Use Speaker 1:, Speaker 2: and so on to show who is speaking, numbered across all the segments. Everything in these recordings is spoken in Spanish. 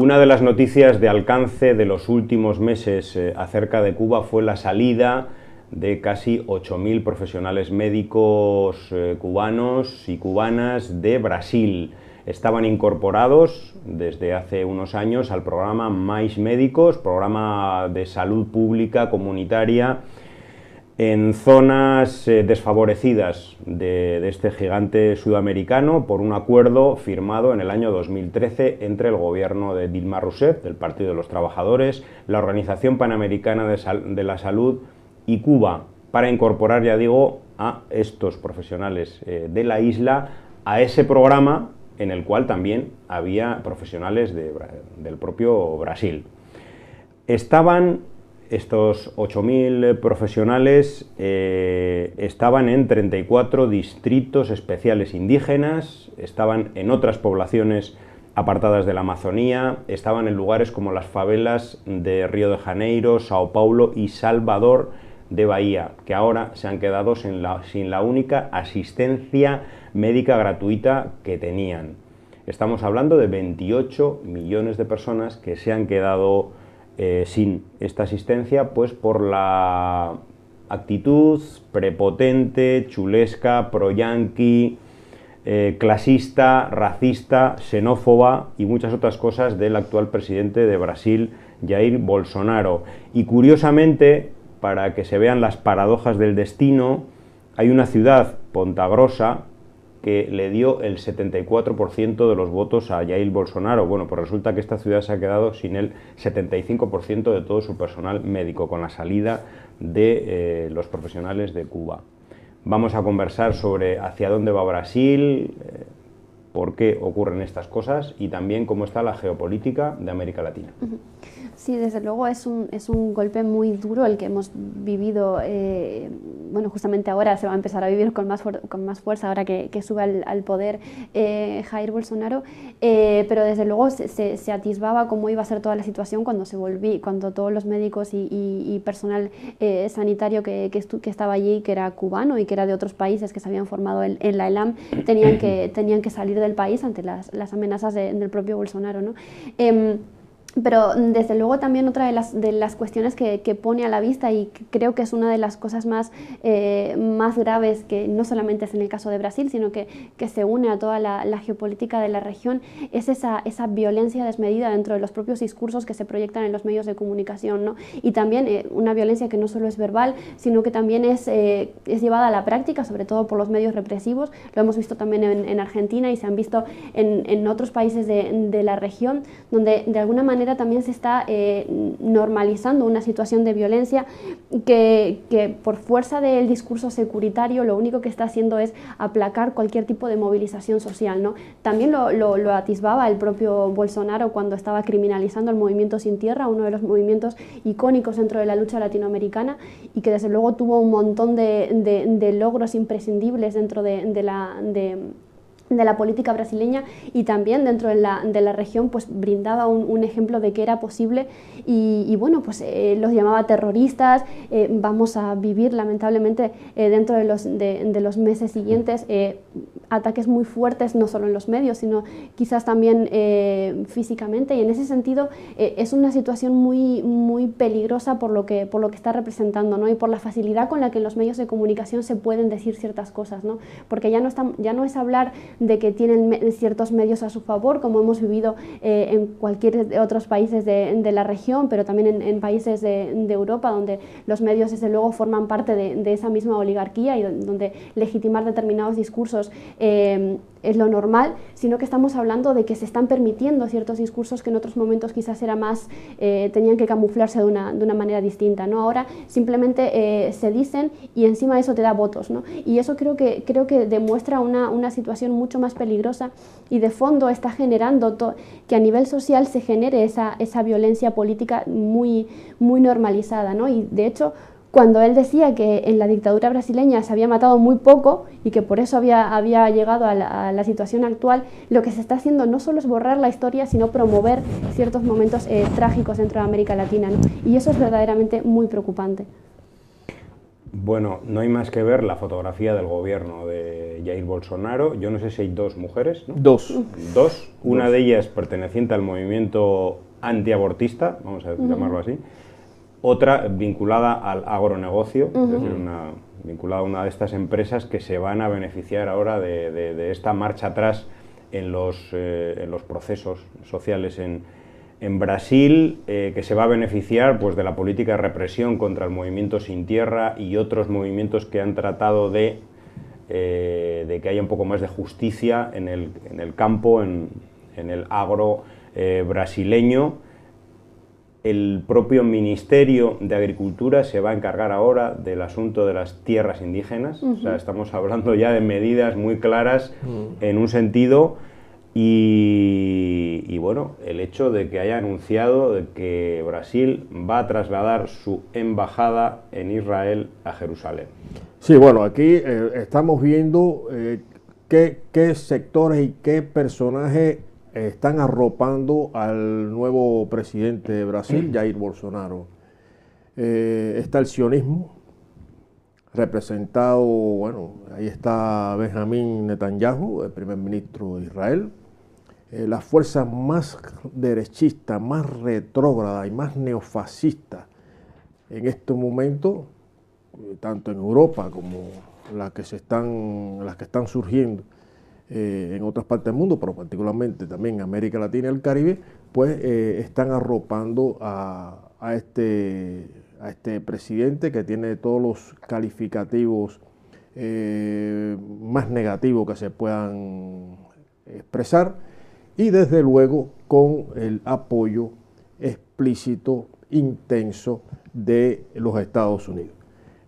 Speaker 1: Una de las noticias de alcance de los últimos meses acerca de Cuba fue la salida de casi 8.000 profesionales médicos cubanos y cubanas de Brasil. Estaban incorporados desde hace unos años al programa Mais Médicos, programa de salud pública comunitaria en zonas desfavorecidas de este gigante sudamericano por un acuerdo firmado en el año 2013 entre el gobierno de Dilma Rousseff, del Partido de los Trabajadores, la Organización Panamericana de la Salud y Cuba, para incorporar, ya digo, a estos profesionales de la isla a ese programa en el cual también había profesionales del propio Brasil. Estos 8.000 profesionales estaban en 34 distritos especiales indígenas, estaban en otras poblaciones apartadas de la Amazonía, estaban en lugares como las favelas de Río de Janeiro, Sao Paulo y Salvador de Bahía, que ahora se han quedado sin la única asistencia médica gratuita que tenían. Estamos hablando de 28 millones de personas que se han quedado sin esta asistencia, pues por la actitud prepotente, chulesca, pro-yanqui, clasista, racista, xenófoba y muchas otras cosas del actual presidente de Brasil, Jair Bolsonaro. Y curiosamente, para que se vean las paradojas del destino, hay una ciudad, Ponta Grossa, que le dio el 74% de los votos a Jair Bolsonaro. Bueno, pues resulta que esta ciudad se ha quedado sin el 75% de todo su personal médico, con la salida de los profesionales de Cuba. Vamos a conversar sobre hacia dónde va Brasil, por qué ocurren estas cosas y también cómo está la geopolítica de América Latina.
Speaker 2: Sí, desde luego es un golpe muy duro el que hemos vivido. Bueno, justamente ahora se va a empezar a vivir con más fuerza ahora que sube al poder Jair Bolsonaro, pero desde luego se atisbaba cómo iba a ser toda la situación cuando todos los médicos y personal sanitario que estaba allí, que era cubano y que era de otros países que se habían formado en la ELAM, tenían que salir del país ante las amenazas del propio Bolsonaro, ¿no? Pero desde luego también otra de las cuestiones que pone a la vista, y creo que es una de las cosas más graves, que no solamente es en el caso de Brasil, sino que se une a toda la geopolítica de la región, es esa violencia desmedida dentro de los propios discursos que se proyectan en los medios de comunicación, ¿no? Y también una violencia que no solo es verbal, sino que también es llevada a la práctica, sobre todo por los medios represivos. Lo hemos visto también en Argentina y se han visto en otros países de la región, donde de alguna manera también se está normalizando una situación de violencia que por fuerza del discurso securitario lo único que está haciendo es aplacar cualquier tipo de movilización social, ¿no? También lo atisbaba el propio Bolsonaro cuando estaba criminalizando el movimiento Sin Tierra, uno de los movimientos icónicos dentro de la lucha latinoamericana, y que desde luego tuvo un montón de logros imprescindibles dentro de la política brasileña, y también dentro de la región pues brindaba un ejemplo de que era posible, y bueno, pues los llamaba terroristas. Vamos a vivir lamentablemente dentro de los meses siguientes ataques muy fuertes, no solo en los medios, sino quizás también físicamente, y en ese sentido es una situación muy peligrosa por lo que está representando, ¿no? Y por la facilidad con la que en los medios de comunicación se pueden decir ciertas cosas, ¿no? Porque ya no es hablar de que tienen ciertos medios a su favor, como hemos vivido en cualquier de otros países de la región, pero también en países de Europa, donde los medios desde luego forman parte de esa misma oligarquía, y donde legitimar determinados discursos es lo normal, sino que estamos hablando de que se están permitiendo ciertos discursos que en otros momentos quizás era más, tenían que camuflarse de una manera distinta, ¿no? Ahora simplemente se dicen y encima eso te da votos, ¿no? Y eso creo que demuestra una situación mucho más peligrosa, y de fondo está generando que a nivel social se genere esa violencia política muy normalizada, ¿no? Y de hecho, cuando él decía que en la dictadura brasileña se había matado muy poco y que por eso había llegado a la situación actual, lo que se está haciendo no solo es borrar la historia, sino promover ciertos momentos trágicos dentro de América Latina, ¿no? Y eso es verdaderamente muy preocupante.
Speaker 1: Bueno, no hay más que ver la fotografía del gobierno de Jair Bolsonaro. Yo no sé si hay dos mujeres, ¿no?
Speaker 3: Dos.
Speaker 1: Una de ellas perteneciente al movimiento antiabortista, vamos a llamarlo así. Otra vinculada al agronegocio, es decir, vinculada a una de estas empresas que se van a beneficiar ahora de esta marcha atrás en los procesos sociales en Brasil, que se va a beneficiar pues, de la política de represión contra el movimiento Sin Tierra y otros movimientos que han tratado de que haya un poco más de justicia en el campo, en el agro brasileño. El propio Ministerio de Agricultura se va a encargar ahora del asunto de las tierras indígenas. O sea, estamos hablando ya de medidas muy claras en un sentido y bueno, el hecho de que haya anunciado de que Brasil va a trasladar su embajada en Israel a Jerusalén.
Speaker 3: Sí, bueno, aquí estamos viendo qué sectores y qué personajes están arropando al nuevo presidente de Brasil, Jair Bolsonaro. Está el sionismo, representado, bueno, ahí está Benjamín Netanyahu, el primer ministro de Israel. Las fuerzas más derechistas, más retrógradas y más neofascistas en este momento, tanto en Europa como las que están surgiendo en otras partes del mundo, pero particularmente también en América Latina y el Caribe, pues están arropando a este presidente que tiene todos los calificativos más negativos que se puedan expresar y desde luego con el apoyo explícito, intenso de los Estados Unidos.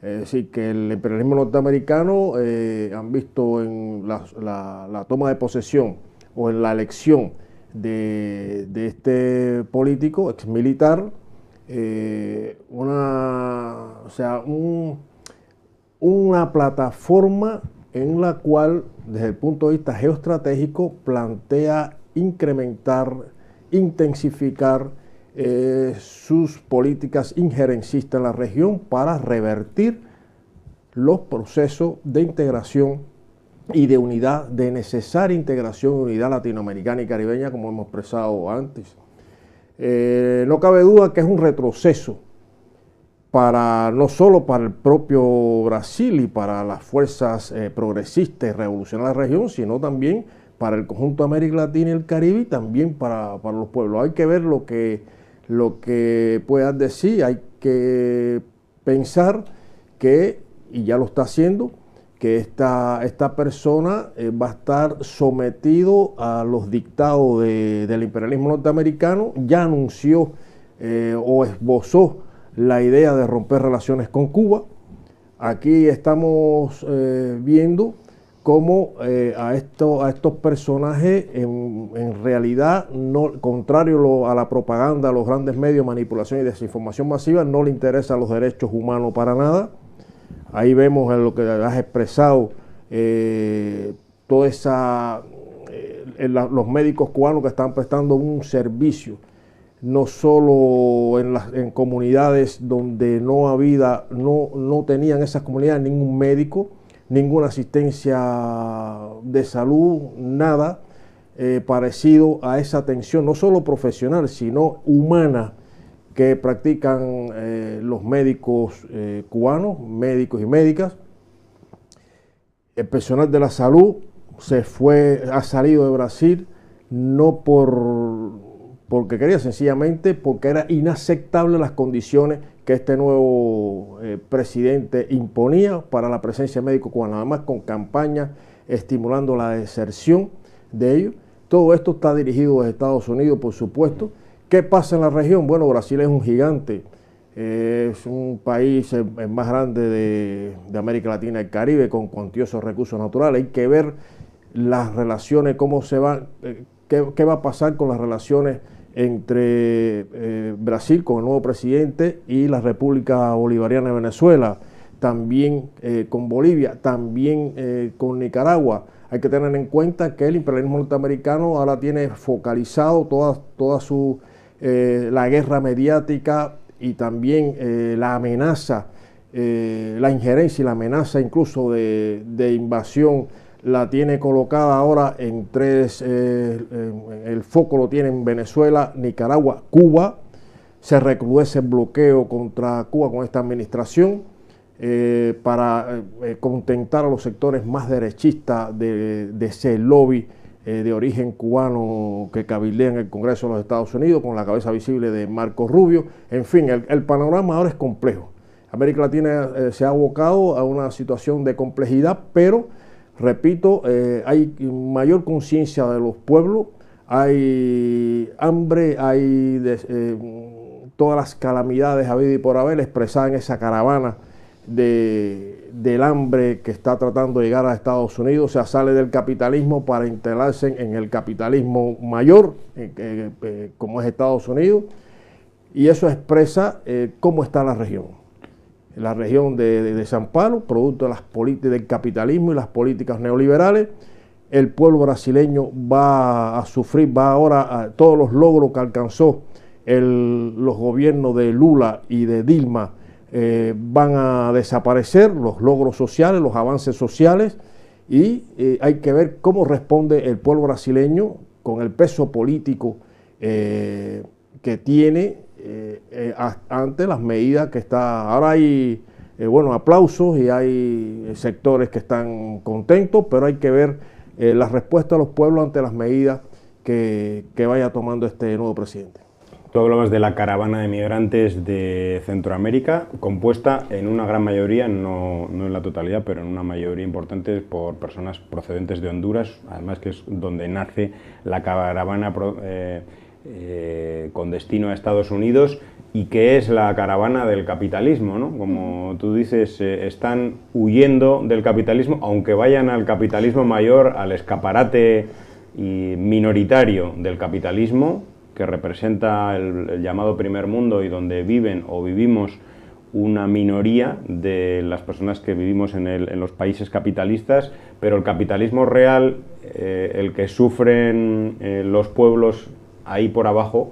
Speaker 3: Es decir, que el imperialismo norteamericano han visto en la toma de posesión o en la elección de este político exmilitar una plataforma en la cual, desde el punto de vista geoestratégico, plantea incrementar, intensificar sus políticas injerencistas en la región para revertir los procesos de integración y de unidad, de necesaria integración y unidad latinoamericana y caribeña, como hemos expresado antes. No cabe duda que es un retroceso no solo para el propio Brasil y para las fuerzas progresistas y revolucionarias de la región, sino también para el conjunto de América Latina y el Caribe y también para los pueblos. Hay que ver lo que puedas decir, hay que pensar que, y ya lo está haciendo, que esta persona va a estar sometido a los dictados del imperialismo norteamericano. Ya anunció o esbozó la idea de romper relaciones con Cuba. Aquí estamos viendo cómo a estos personajes en realidad, contrario a la propaganda, a los grandes medios, manipulación y desinformación masiva, no le interesan los derechos humanos para nada. Ahí vemos en lo que has expresado los médicos cubanos que están prestando un servicio, no solo en comunidades donde no tenían esas comunidades ningún médico, ninguna asistencia de salud, nada parecido a esa atención, no solo profesional, sino humana, que practican los médicos cubanos, médicos y médicas. El personal de la salud ha salido de Brasil no porque quería, sencillamente porque era inaceptable las condiciones que este nuevo presidente imponía para la presencia de médicos cubanos, además con campañas estimulando la deserción de ellos. Todo esto está dirigido desde Estados Unidos, por supuesto. ¿Qué pasa en la región? Bueno, Brasil es un gigante, es un país el más grande de América Latina y el Caribe, con cuantiosos recursos naturales. Hay que ver las relaciones, qué va a pasar con las relaciones entre Brasil con el nuevo presidente y la República Bolivariana de Venezuela, también con Bolivia, también con Nicaragua. Hay que tener en cuenta que el imperialismo norteamericano ahora tiene focalizado toda la guerra mediática y también la amenaza, la injerencia y la amenaza incluso de invasión, la tiene colocada ahora en el foco lo tienen Venezuela, Nicaragua, Cuba. Se recrudece el bloqueo contra Cuba con esta administración para contentar a los sectores más derechistas de ese lobby de origen cubano que cabildea en el Congreso de los Estados Unidos, con la cabeza visible de Marco Rubio. En fin, el panorama ahora es complejo. América Latina se ha abocado a una situación de complejidad, pero, repito, hay mayor conciencia de los pueblos, hay hambre, hay todas las calamidades habidas y por haber expresadas en esa caravana del hambre que está tratando de llegar a Estados Unidos. O sea, sale del capitalismo para integrarse en el capitalismo mayor, como es Estados Unidos, y eso expresa cómo está la región. La región de San Pablo, producto de las políticas del capitalismo y las políticas neoliberales. El pueblo brasileño va a sufrir, va ahora a todos los logros que alcanzó los gobiernos de Lula y de Dilma, van a desaparecer, los logros sociales, los avances sociales, y hay que ver cómo responde el pueblo brasileño con el peso político que tiene ante las medidas que está. Ahora hay aplausos y hay sectores que están contentos, pero hay que ver la respuesta de los pueblos ante las medidas que vaya tomando este nuevo presidente.
Speaker 1: Tú hablabas de la caravana de migrantes de Centroamérica, compuesta en una gran mayoría, no en la totalidad, pero en una mayoría importante por personas procedentes de Honduras, además que es donde nace la caravana con destino a Estados Unidos, y que es la caravana del capitalismo, ¿no? Como tú dices, están huyendo del capitalismo, aunque vayan al capitalismo mayor, al escaparate minoritario del capitalismo, que representa el llamado primer mundo y donde viven o vivimos una minoría de las personas que vivimos en los países capitalistas, pero el capitalismo real, el que sufren los pueblos ahí por abajo,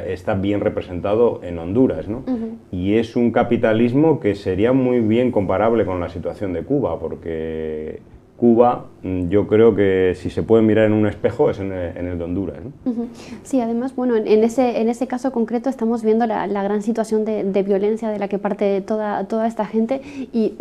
Speaker 1: está bien representado en Honduras, ¿no? Y es un capitalismo que sería muy bien comparable con la situación de Cuba, porque Cuba, yo creo que si se puede mirar en un espejo es en el de Honduras, ¿no?
Speaker 2: Sí, además, bueno, en ese caso concreto estamos viendo la gran situación de violencia de la que parte toda esta gente, y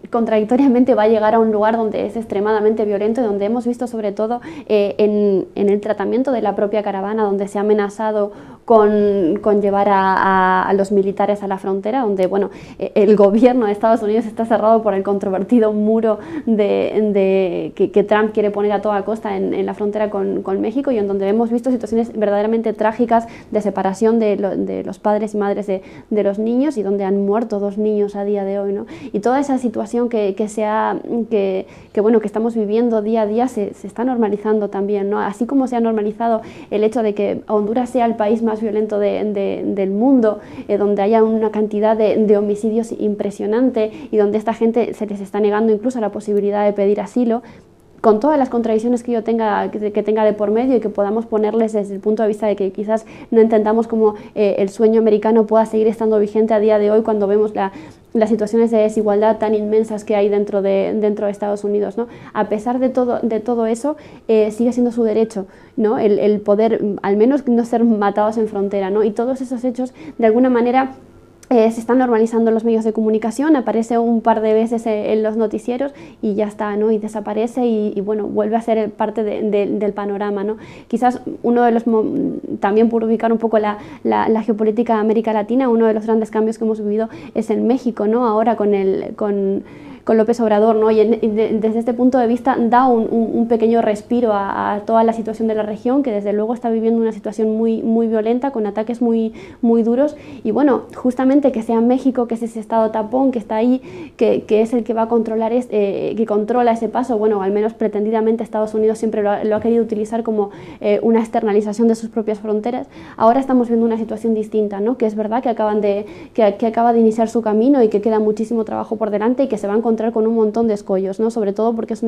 Speaker 2: contradictoriamente va a llegar a un lugar donde es extremadamente violento y donde hemos visto sobre todo en el tratamiento de la propia caravana, donde se ha amenazado con llevar a los militares a la frontera, donde bueno, el gobierno de Estados Unidos está cerrado por el controvertido muro que Trump quiere poner a toda costa en la frontera con México, y en donde hemos visto situaciones verdaderamente trágicas de separación de los padres y madres de los niños, y donde han muerto 2 niños a día de hoy, ¿no? Y toda esa situación que estamos viviendo día a día se está normalizando también, ¿no? Así como se ha normalizado el hecho de que Honduras sea el país más violento del mundo, donde haya una cantidad de homicidios impresionante, y donde esta gente se les está negando incluso la posibilidad de pedir asilo, con todas las contradicciones que tenga de por medio, y que podamos ponerles desde el punto de vista de que quizás no entendamos cómo el sueño americano pueda seguir estando vigente a día de hoy, cuando vemos las situaciones de desigualdad tan inmensas que hay dentro de Estados Unidos, ¿no? A pesar de todo eso, sigue siendo su derecho, ¿no? El poder, al menos, no ser matados en frontera, ¿no? Y todos esos hechos, de alguna manera, se están normalizando en los medios de comunicación, aparece un par de veces en los noticieros y ya está, ¿no? Y desaparece y bueno, vuelve a ser parte del panorama, ¿no? Quizás uno de los, también por ubicar un poco la geopolítica de América Latina, uno de los grandes cambios que hemos vivido es en México, ¿no? Ahora con López Obrador, ¿no? Y desde este punto de vista da un pequeño respiro a toda la situación de la región, que desde luego está viviendo una situación muy, muy violenta, con ataques muy, muy duros, y bueno, justamente que sea México, que es ese estado tapón que está ahí, que es el que va a controlar, que controla ese paso, bueno, al menos pretendidamente Estados Unidos siempre lo ha querido utilizar como una externalización de sus propias fronteras. Ahora estamos viendo una situación distinta, ¿no? Que es verdad que acaba de iniciar su camino y que queda muchísimo trabajo por delante, y que se va a encontrar con un montón de escollos, ¿no? Sobre todo porque es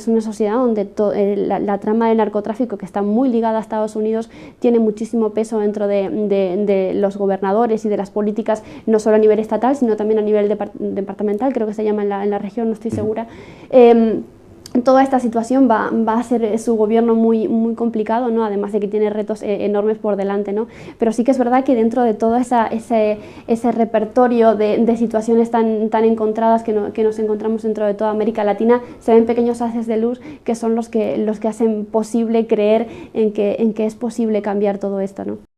Speaker 2: una sociedad donde la trama del narcotráfico, que está muy ligada a Estados Unidos, tiene muchísimo peso dentro de los gobernadores y de las políticas, no solo a nivel estatal, sino también a nivel departamental, creo que se llama en la región, no estoy segura. toda esta situación va a ser su gobierno muy complicado, ¿no? Además de que tiene retos enormes por delante, ¿no? Pero sí que es verdad que dentro de todo ese repertorio de situaciones tan encontradas que nos encontramos dentro de toda América Latina, se ven pequeños haces de luz que son los que hacen posible creer en que es posible cambiar todo esto, ¿no?